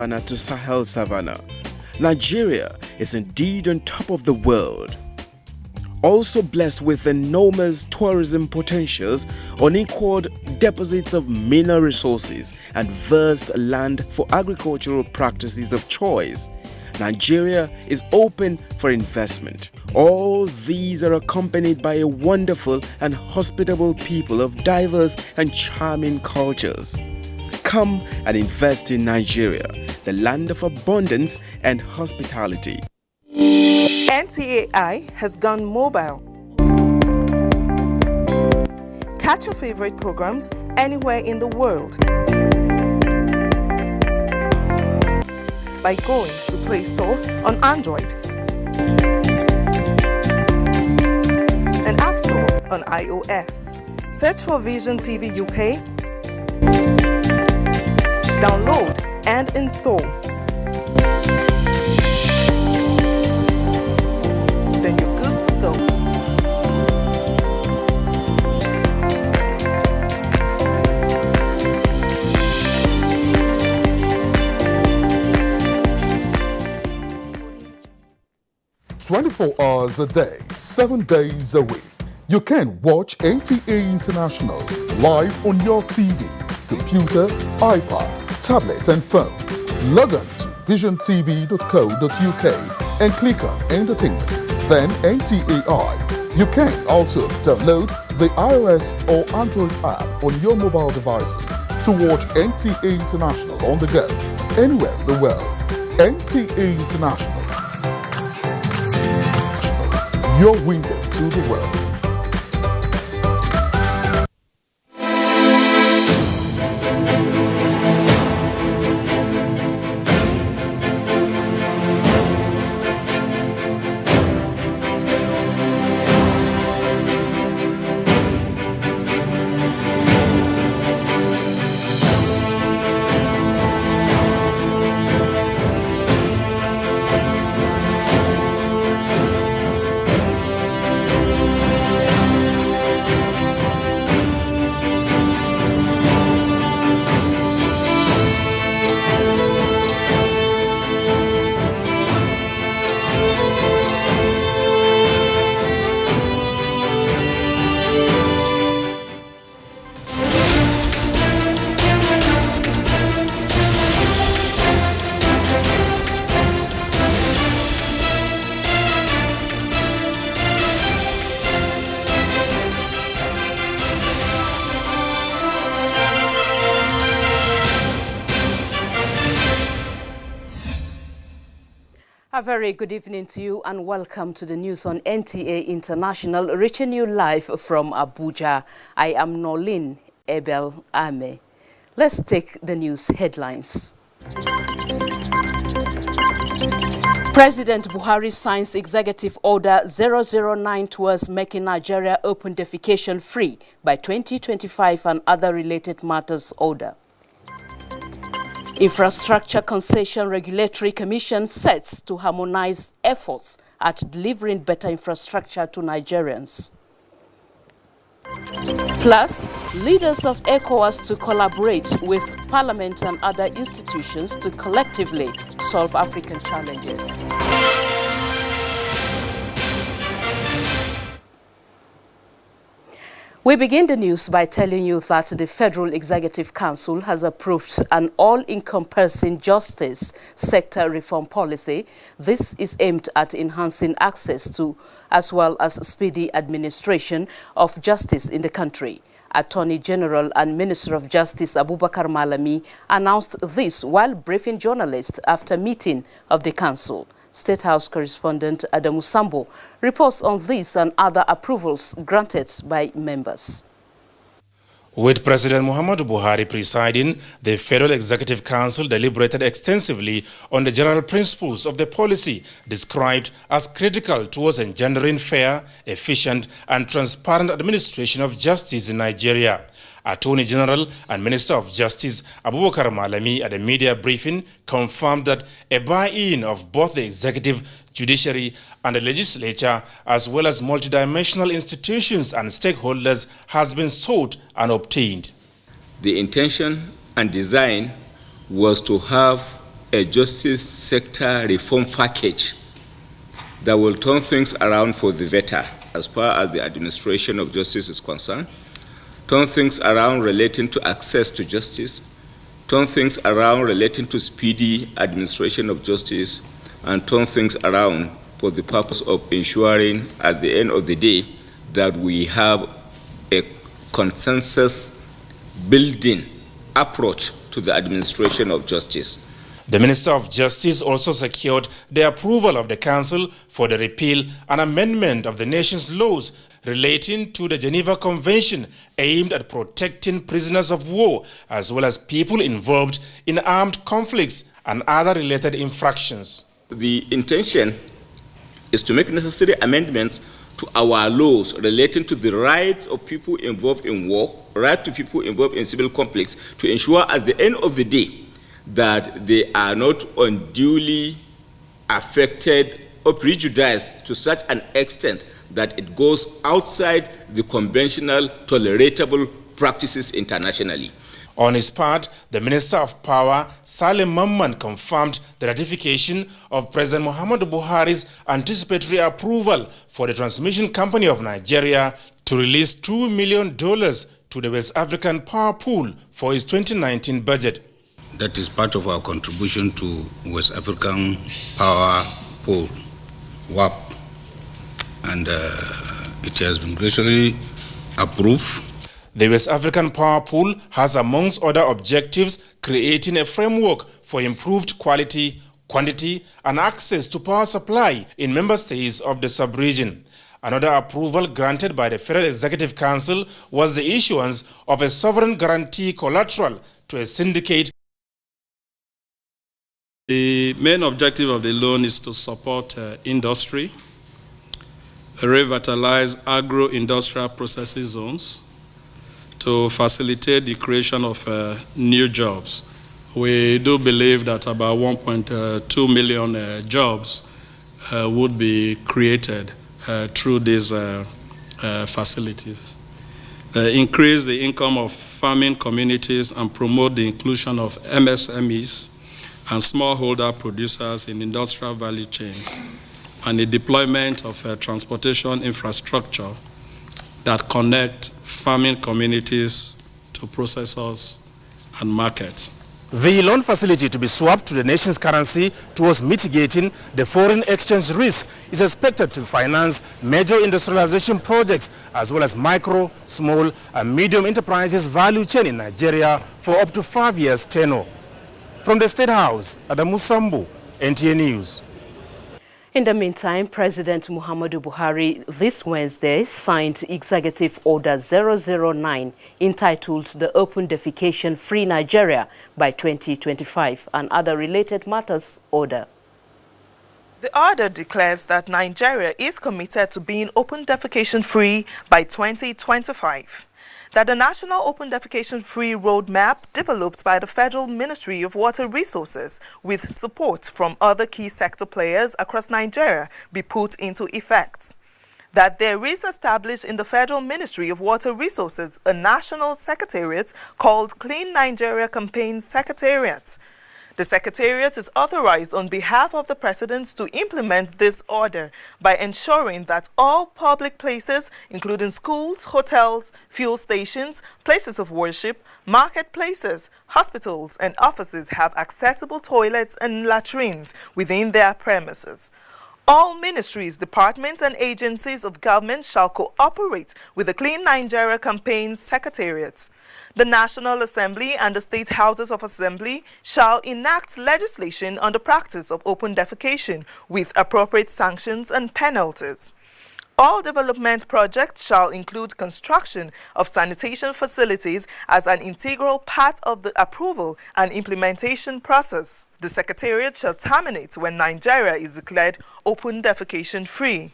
Savannah to Sahel Savannah, Nigeria is indeed on top of the world. Also blessed with enormous tourism potentials, unequaled deposits of mineral resources, and vast land for agricultural practices of choice, Nigeria is open for investment. All these are accompanied by a wonderful and hospitable people of diverse and charming cultures. Come and invest in Nigeria, the land of abundance and hospitality. NTAI has gone mobile. Catch your favorite programs anywhere in the world by going to Play Store on Android and App Store on iOS. Search for Vision TV UK, download and install. Then you're good to go. "24 hours a day, 7 days a week. You can watch NTA International live on your TV, computer, iPad, tablet and phone. Log on to visiontv.co.uk and click on Entertainment, then NTAI. You can also download the iOS or Android app on your mobile devices to watch NTA International on the go, anywhere in the world. NTA International, your window to the world. A very good evening to you and welcome to the news on NTA International, reaching you live from Abuja. I am Nolin Ebel Ame. Let's take the news headlines. President Buhari signs Executive Order 009 towards making Nigeria open defecation free by 2025 and other related matters order. Infrastructure Concession Regulatory Commission sets to harmonize efforts at delivering better infrastructure to Nigerians. Plus, leaders of ECOWAS to collaborate with Parliament and other institutions to collectively solve African challenges. We begin the news by telling you that the Federal Executive Council has approved an all-encompassing justice sector reform policy. This is aimed at enhancing access to as well as speedy administration of justice in the country. Attorney General and Minister of Justice Abubakar Malami announced this while briefing journalists after meeting of the council. State House correspondent Adamu Sambo reports on this and other approvals granted by members. With President Muhammadu Buhari presiding, the Federal Executive Council deliberated extensively on the general principles of the policy described as critical towards engendering fair, efficient and transparent administration of justice in Nigeria. Attorney General and Minister of Justice Abubakar Malami at a media briefing confirmed that a buy-in of both the executive, judiciary and the legislature, as well as multidimensional institutions and stakeholders, has been sought and obtained. The intention and design was to have a justice sector reform package that will turn things around for the better as far as the administration of justice is concerned, turn things around relating to access to justice, turn things around relating to speedy administration of justice, and turn things around for the purpose of ensuring at the end of the day that we have a consensus building approach to the administration of justice. The Minister of Justice also secured the approval of the Council for the repeal and amendment of the nation's laws relating to the Geneva Convention aimed at protecting prisoners of war as well as people involved in armed conflicts and other related infractions. The intention is to make necessary amendments to our laws relating to the rights of people involved in war, right to people involved in civil conflicts, to ensure at the end of the day that they are not unduly affected or prejudiced to such an extent that it goes outside the conventional tolerable practices internationally. On his part, the Minister of Power, Salim Mamman, confirmed the ratification of President Muhammadu Buhari's anticipatory approval for the Transmission Company of Nigeria to release $2 million to the West African Power Pool for its 2019 budget. That is part of our contribution to West African Power Pool, WAP, and it has been graciously approved. The West African Power Pool has, amongst other objectives, creating a framework for improved quality, quantity, and access to power supply in member states of the sub-region. Another approval granted by the Federal Executive Council was the issuance of a sovereign guarantee collateral to a syndicate. The main objective of the loan is to support industry, revitalize agro-industrial processing zones, to facilitate the creation of new jobs. We do believe that about 1.2 million jobs would be created through these facilities. Increase the income of farming communities and promote the inclusion of MSMEs and smallholder producers in industrial value chains, and the deployment of transportation infrastructure that connect farming communities to processors and markets. The loan facility to be swapped to the nation's currency towards mitigating the foreign exchange risk is expected to finance major industrialization projects as well as micro, small and medium enterprises value chain in Nigeria for up to 5 years tenure. From the State House, Adamu Sambu, NTA News. In the meantime, President Muhammadu Buhari this Wednesday signed Executive Order 009 entitled the Open Defecation Free Nigeria by 2025 and other related matters order. The order declares that Nigeria is committed to being open defecation free by 2025. That the National Open Defecation Free Roadmap, developed by the Federal Ministry of Water Resources with support from other key sector players across Nigeria, be put into effect. That there is established in the Federal Ministry of Water Resources a national secretariat called Clean Nigeria Campaign Secretariat. The Secretariat is authorized on behalf of the President to implement this order by ensuring that all public places, including schools, hotels, fuel stations, places of worship, marketplaces, hospitals, and offices have accessible toilets and latrines within their premises. All ministries, departments, and agencies of government shall cooperate with the Clean Nigeria Campaign Secretariat. The National Assembly and the State Houses of Assembly shall enact legislation on the practice of open defecation with appropriate sanctions and penalties. All development projects shall include construction of sanitation facilities as an integral part of the approval and implementation process. The Secretariat shall terminate when Nigeria is declared open defecation free.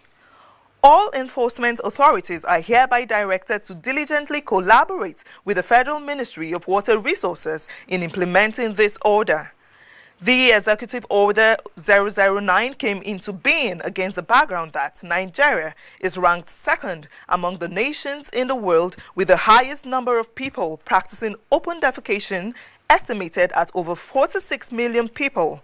All enforcement authorities are hereby directed to diligently collaborate with the Federal Ministry of Water Resources in implementing this order. The Executive Order 009 came into being against the background that Nigeria is ranked second among the nations in the world with the highest number of people practicing open defecation estimated at over 46 million people,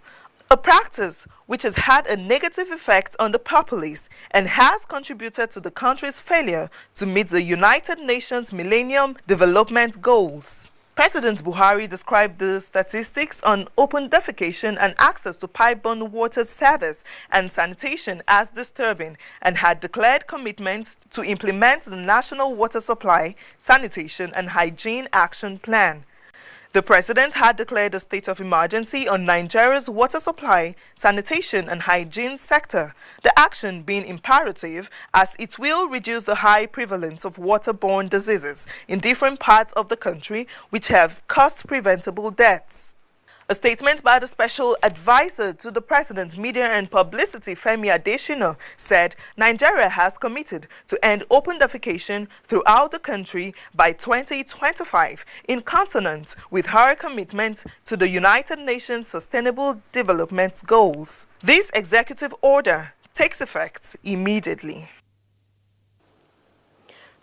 a practice which has had a negative effect on the populace and has contributed to the country's failure to meet the United Nations Millennium Development Goals. President Buhari described the statistics on open defecation and access to pipe-borne water service and sanitation as disturbing and had declared commitments to implement the National Water Supply, Sanitation and Hygiene Action Plan. The president had declared a state of emergency on Nigeria's water supply, sanitation and hygiene sector, the action being imperative as it will reduce the high prevalence of waterborne diseases in different parts of the country which have caused preventable deaths. A statement by the special advisor to the president, Media and Publicity, Femi Adesina, said Nigeria has committed to end open defecation throughout the country by 2025 in consonance with her commitment to the United Nations Sustainable Development Goals. This executive order takes effect immediately.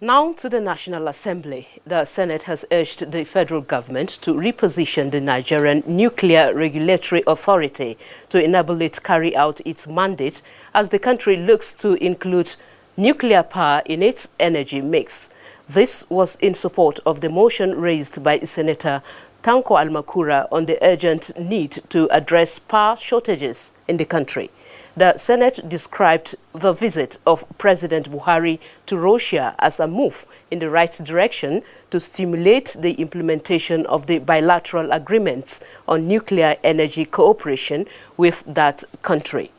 Now to the National Assembly. The Senate has urged the federal government to reposition the Nigerian Nuclear Regulatory Authority to enable it to carry out its mandate as the country looks to include nuclear power in its energy mix. This was in support of the motion raised by Senator Tanko Almakura on the urgent need to address power shortages in the country. The Senate described the visit of President Buhari to Russia as a move in the right direction to stimulate the implementation of the bilateral agreements on nuclear energy cooperation with that country.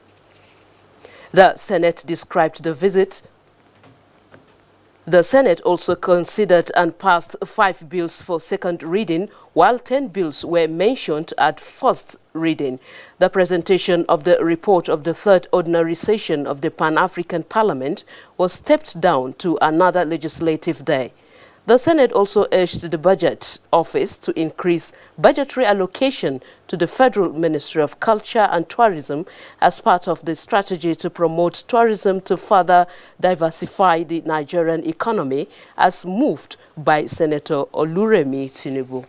The Senate described the visit. The Senate also considered and passed 5 bills for second reading, while 10 bills were mentioned at first reading. The presentation of the report of the third ordinary session of the Pan-African Parliament was stepped down to another legislative day. The Senate also urged the Budget Office to increase budgetary allocation to the Federal Ministry of Culture and Tourism as part of the strategy to promote tourism to further diversify the Nigerian economy, as moved by Senator Oluremi Tinubu.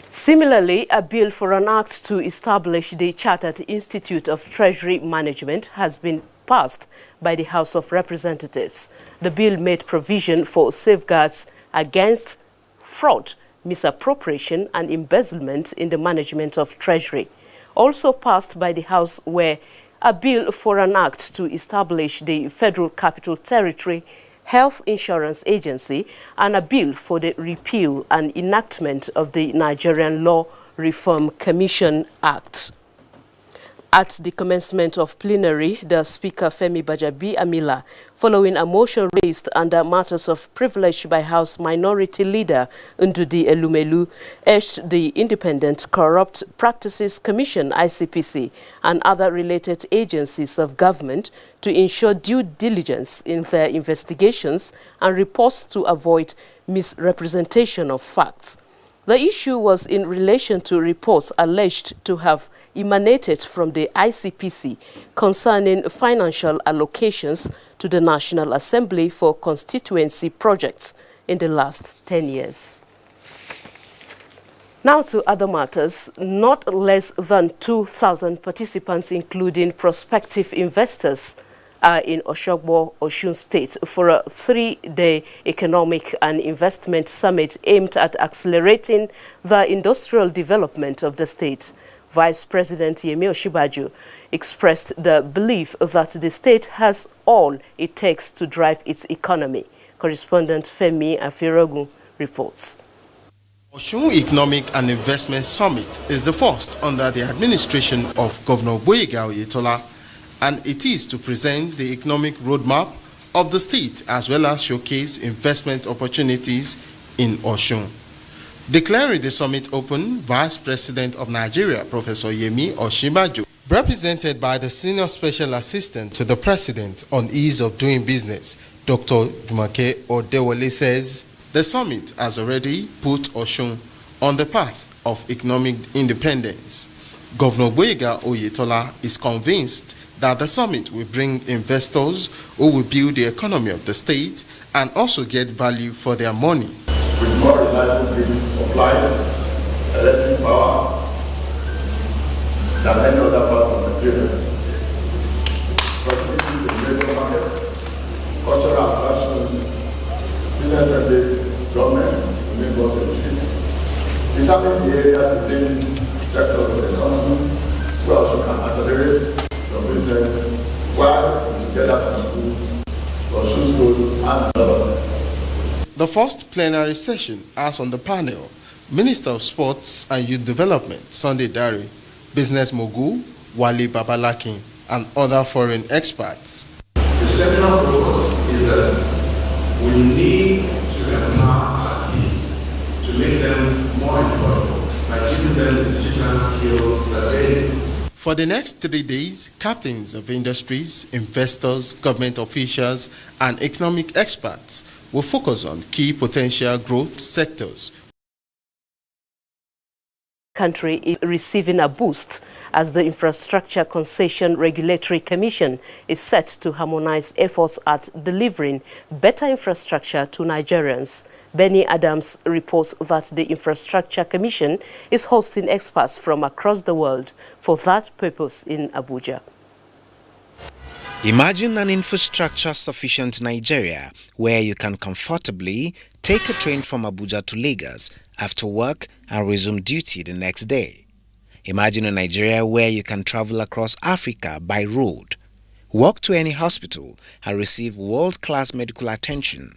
Similarly, a bill for an act to establish the Chartered Institute of Treasury Management has been passed by the House of Representatives. The bill made provision for safeguards against fraud, misappropriation and embezzlement in the management of Treasury. Also passed by the House were a bill for an act to establish the Federal Capital Territory Health Insurance Agency and a bill for the repeal and enactment of the Nigerian Law Reform Commission Act. At the commencement of plenary, the Speaker Femi Bajabi Amila, following a motion raised under matters of privilege by House Minority Leader Ndudi Elumelu, urged the Independent Corrupt Practices Commission (ICPC) and other related agencies of government to ensure due diligence in their investigations and reports to avoid misrepresentation of facts. The issue was in relation to reports alleged to have emanated from the ICPC concerning financial allocations to the National Assembly for constituency projects in the last 10 years. Now to other matters. Not less than 2,000 participants, including prospective investors, are in Oshogbo, Osun State for a 3-day economic and investment summit aimed at accelerating the industrial development of the state. Vice President Yemi Osinbajo expressed the belief that the state has all it takes to drive its economy. Correspondent Femi Afirogun reports. Osun Economic and Investment Summit is the first under the administration of Governor Gboyega Oyetola, and it is to present the economic roadmap of the state as well as showcase investment opportunities in Osun. Declaring the summit open, Vice President of Nigeria, Professor Yemi Osinbajo, represented by the Senior Special Assistant to the President on Ease of Doing Business, Dr. Jumoke Odewole, says the summit has already put Osun on the path of economic independence. Governor Gboyega Oyetola is convinced that the summit will bring investors who will build the economy of the state and also get value for their money. With more reliable grids supplied electric power than any other part of Nigeria. Proximity to labor markets, cultural attachment, business-friendly government to make what it should. Determine the areas within these sectors of the economy where also can accelerate the business while together contribute to Osun's growth and development. The first plenary session has on the panel Minister of Sports and Youth Development Sunday Dari, business mogul Wale Babalakin, and other foreign experts. The seminal focus is that we need to empower our youth to make them more employable by giving them the digital skills that they need. For the next 3 days, captains of industries, investors, government officials, and economic experts will focus on key potential growth sectors. Country is receiving a boost as the Infrastructure Concession Regulatory Commission is set to harmonize efforts at delivering better infrastructure to Nigerians. Benny Adams reports that the Infrastructure Commission is hosting experts from across the world for that purpose in Abuja. Imagine an infrastructure-sufficient Nigeria where you can comfortably take a train from Abuja to Lagos after work and resume duty the next day. Imagine a Nigeria where you can travel across Africa by road, walk to any hospital and receive world-class medical attention.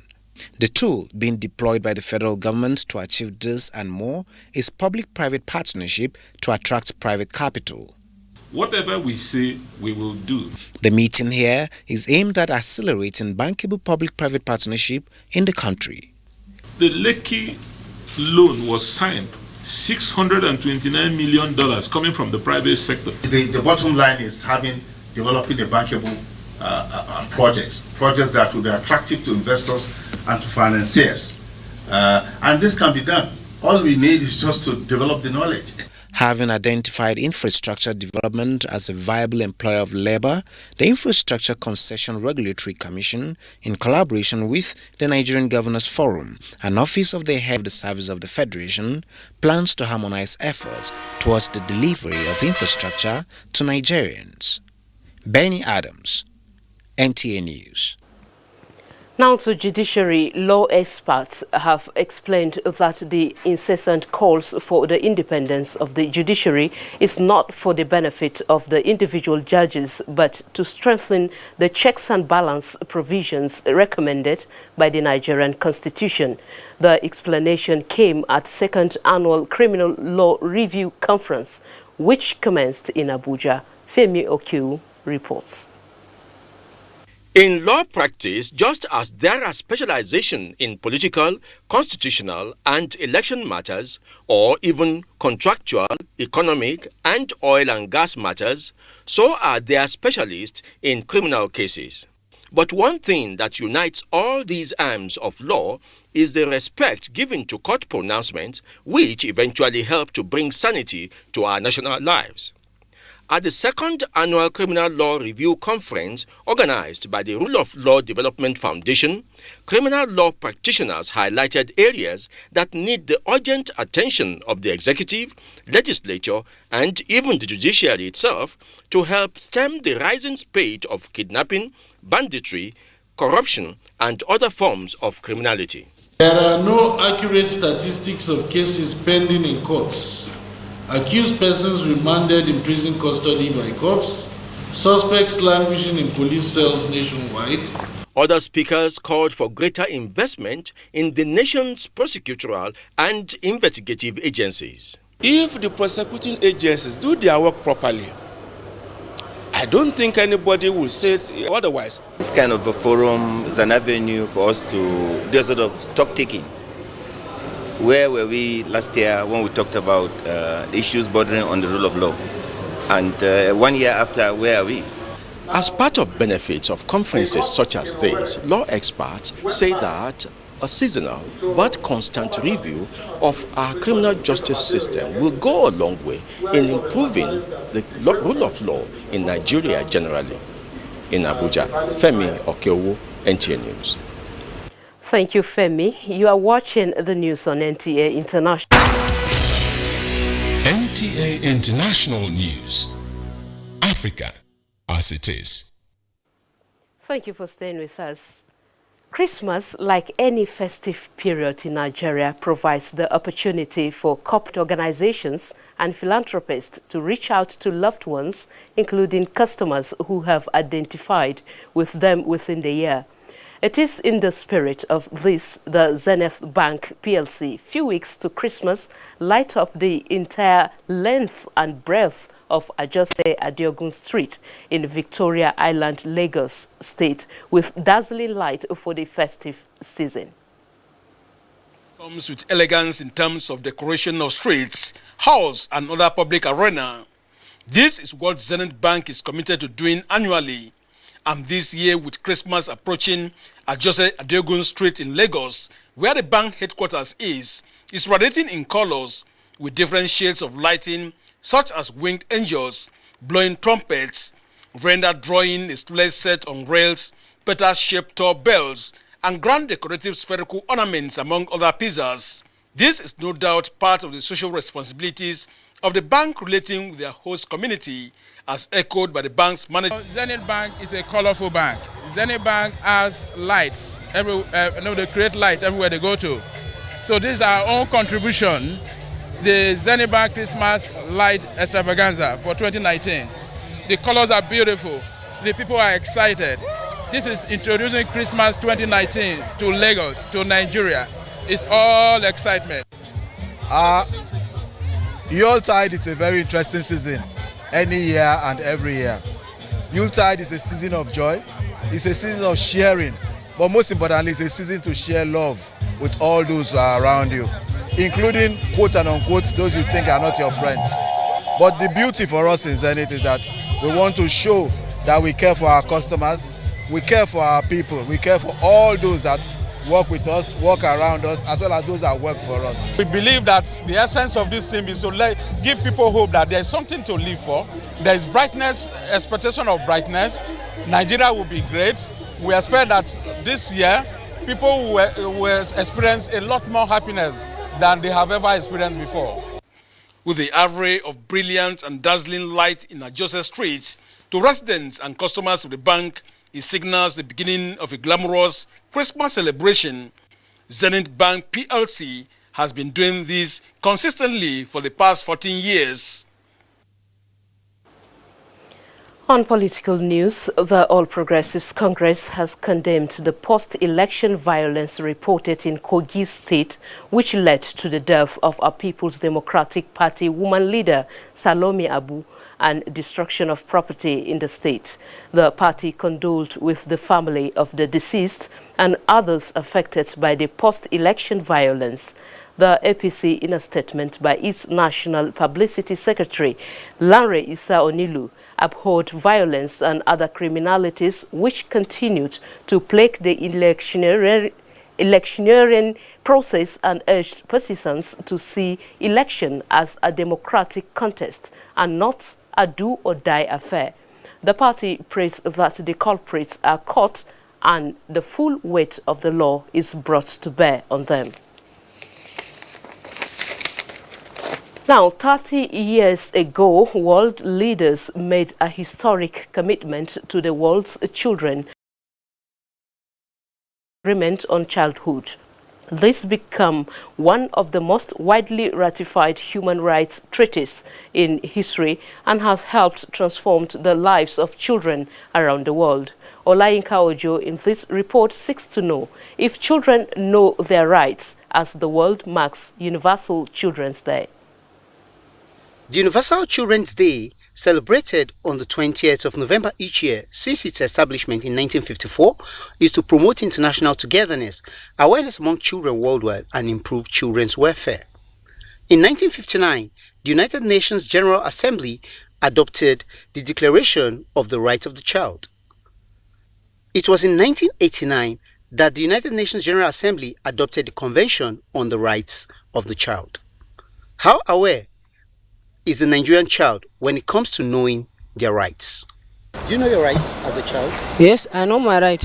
The tool being deployed by the federal government to achieve this and more is public-private partnership to attract private capital. Whatever we say, we will do. The meeting here is aimed at accelerating bankable public-private partnership in the country. The Lekki loan was signed, $629 million coming from the private sector. The bottom line is developing a bankable projects that will be attractive to investors and to financiers. And this can be done. All we need is just to develop the knowledge. Having identified infrastructure development as a viable employer of labor, the Infrastructure Concession Regulatory Commission, in collaboration with the Nigerian Governors Forum and Office of the Head of the Service of the Federation, plans to harmonize efforts towards the delivery of infrastructure to Nigerians. Benny Adams, NTA News. Now to judiciary, law experts have explained that the incessant calls for the independence of the judiciary is not for the benefit of the individual judges, but to strengthen the checks and balance provisions recommended by the Nigerian Constitution. The explanation came at second annual Criminal Law Review Conference, which commenced in Abuja. Femi Okiu reports. In law practice, just as there are specialization in political, constitutional, and election matters, or even contractual, economic, and oil and gas matters, so are there specialists in criminal cases. But one thing that unites all these arms of law is the respect given to court pronouncements, which eventually help to bring sanity to our national lives. At the second annual Criminal Law Review Conference organized by the Rule of Law Development Foundation, criminal law practitioners highlighted areas that need the urgent attention of the executive, legislature, and even the judiciary itself to help stem the rising spate of kidnapping, banditry, corruption, and other forms of criminality. There are no accurate statistics of cases pending in courts. Accused persons remanded in prison custody by courts, suspects languishing in police cells nationwide. Other speakers called for greater investment in the nation's prosecutorial and investigative agencies. If the prosecuting agencies do their work properly, I don't think anybody will say it otherwise. This kind of a forum is an avenue for us to do a sort of stock taking. Where were we last year when we talked about the issues bordering on the rule of law? And 1 year after, where are we? As part of benefits of conferences such as this, law experts say that a seasonal but constant review of our criminal justice system will go a long way in improving the rule of law in Nigeria generally. In Abuja, Femi Okeowo, NTA News. Thank you, Femi. You are watching the news on NTA International. NTA International News. Africa as it is. Thank you for staying with us. Christmas, like any festive period in Nigeria, provides the opportunity for corporate organizations and philanthropists to reach out to loved ones, including customers who have identified with them within the year. It is in the spirit of this, the Zenith Bank PLC, few weeks to Christmas, light up the entire length and breadth of Ajose Adeogun Street in Victoria Island, Lagos State, with dazzling light for the festive season. Comes with elegance in terms of decoration of streets, halls, and other public arena. This is what Zenith Bank is committed to doing annually. And this year, with Christmas approaching, Ajose Adeogun Street in Lagos, where the bank headquarters is radiating in colors with different shades of lighting, such as winged angels, blowing trumpets, veranda drawing a stylized set on rails, petal-shaped tall bells, and grand decorative spherical ornaments, among other pieces. This is no doubt part of the social responsibilities of the bank relating with their host community, as echoed by the bank's manager. Zenith Bank is a colorful bank. Zenith Bank has lights. They create light everywhere they go to. So this is our own contribution, the Zenith Bank Christmas Light Extravaganza for 2019. The colors are beautiful. The people are excited. This is introducing Christmas 2019 to Lagos, to Nigeria. It's all excitement. Yuletide is a very interesting season, any year and every year. Yuletide is a season of joy. It's a season of sharing. But most importantly, it's a season to share love with all those who are around you, including quote and unquote those you think are not your friends. But the beauty for us in Zenith is that we want to show that we care for our customers, we care for our people, we care for all those that work with us, work around us, as well as those that work for us. We believe that the essence of this thing is to give people hope that there is something to live for. There is brightness, expectation of brightness. Nigeria will be great. We expect that this year, people will experience a lot more happiness than they have ever experienced before. With the array of brilliant and dazzling light in Ajose Street, to residents and customers of the bank, it signals the beginning of a glamorous Christmas celebration. Zenith Bank PLC has been doing this consistently for the past 14 years. On political news, the All Progressives Congress has condemned the post-election violence reported in Kogi State, which led to the death of our People's Democratic Party woman leader, Salome Abu, and destruction of property in the state. The party condoled with the family of the deceased and others affected by the post-election violence. The APC, in a statement by its National Publicity Secretary, Lanre Issa Onilu, abhorred violence and other criminalities which continued to plague the electioneering process and urged partisans to see election as a democratic contest and not a do-or-die affair. The party prays that the culprits are caught and the full weight of the law is brought to bear on them. Now, 30 years ago, world leaders made a historic commitment to the world's children. Agreement on childhood. This became one of the most widely ratified human rights treaties in history and has helped transform the lives of children around the world. Olayinka Ojo in this report seeks to know if children know their rights as the world marks Universal Children's Day. The Universal Children's Day, celebrated on the 20th of November each year since its establishment in 1954, is to promote international togetherness, awareness among children worldwide, and improve children's welfare. In 1959, the United Nations General Assembly adopted the Declaration of the Rights of the Child. It was in 1989 that the United Nations General Assembly adopted the Convention on the Rights of the Child. How aware is the Nigerian child when it comes to knowing their rights? Do you know your rights as a child? Yes, I know my right.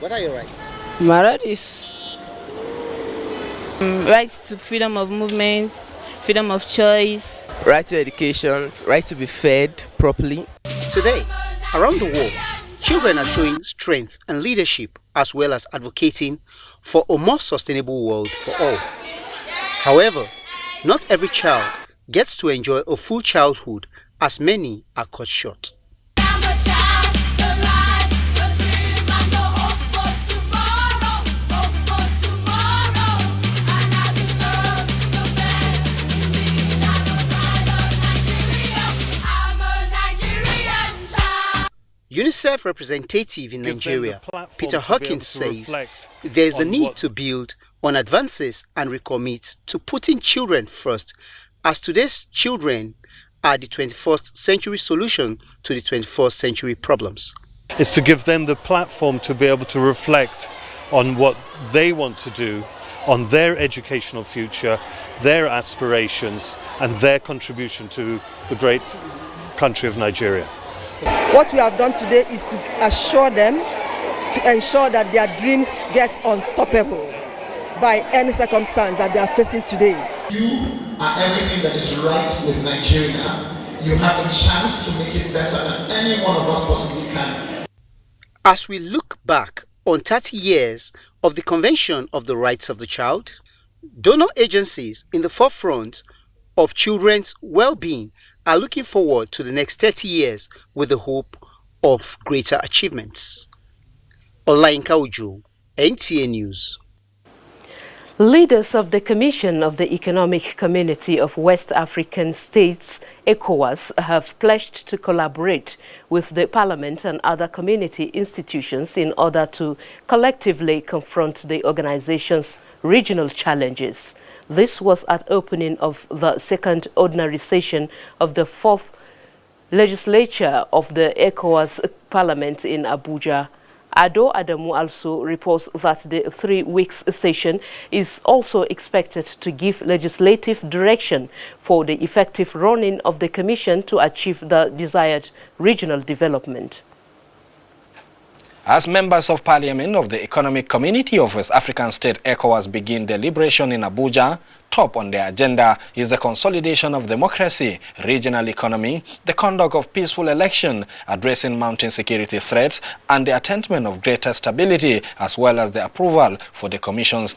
What are your rights? My right is right to freedom of movement, freedom of choice. right to education, right to be fed properly. Today, around the world, children are showing strength and leadership as well as advocating for a more sustainable world for all. However, not every child gets to enjoy a full childhood, as many are cut short. UNICEF representative in Nigeria, Peter Hawkins, says there is the need to build on advances and recommit to putting children first, as today's children are the 21st century solution to the 21st century problems. It's to give them the platform to be able to reflect on what they want to do, on their educational future, their aspirations, and their contribution to the great country of Nigeria. What we have done today is to assure them, to ensure that their dreams get unstoppable by any circumstance that they are facing today. You are everything that is right with Nigeria. You have a chance to make it better than any one of us possibly can. As we look back on 30 years of the Convention of the Rights of the Child, donor agencies in the forefront of children's well-being are looking forward to the next 30 years with the hope of greater achievements. Olainka Uju, NTA News. Leaders of the Commission of the Economic Community of West African States, ECOWAS, have pledged to collaborate with the Parliament and other community institutions in order to collectively confront the organization's regional challenges. This was at opening of the second ordinary session of the fourth legislature of the ECOWAS Parliament in Abuja. Ado Adamu also reports that the 3 weeks session is also expected to give legislative direction for the effective running of the Commission to achieve the desired regional development. As members of Parliament of the Economic Community of West African State ECOWAS begin deliberation in Abuja, top on their agenda is the consolidation of democracy, regional economy, the conduct of peaceful election, addressing mounting security threats, and the attainment of greater stability, as well as the approval for the Commission's